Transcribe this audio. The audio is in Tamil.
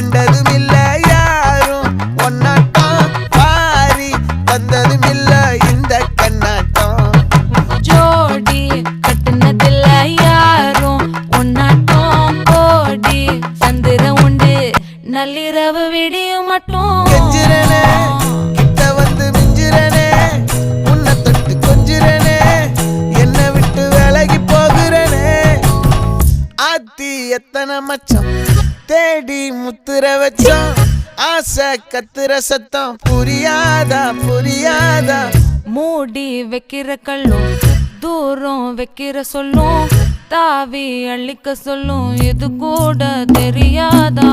கண்டதும் இல்ல யாரும் ஒன்னாட்டம் பாரி தந்ததும் இல்ல இந்த கண்ணாட்டம் ஜோடி கட்டுனதில்ல யாரும் ஒன்னாட்டம் கோடி சந்திர உண்டு நள்ளிரவு விடியும் மட்டும் கெஞ்சிரனே கிட்ட வந்து மிஞ்சிரனே உன்னை தொட்டு கொஞ்சிரனே என்னை விட்டு விலகி போகிறனே ஆத்தி எத்தனை மச்சம் தேடி முத்துற வச்சோம் ஆசை கத்துற சத்தம் புரியாதா புரியாதா மூடி வைக்கிற கல்லும் தூரம் வைக்கிற சொல்லும் தாவி அள்ளிக்க சொல்லும் இது கூட தெரியாதா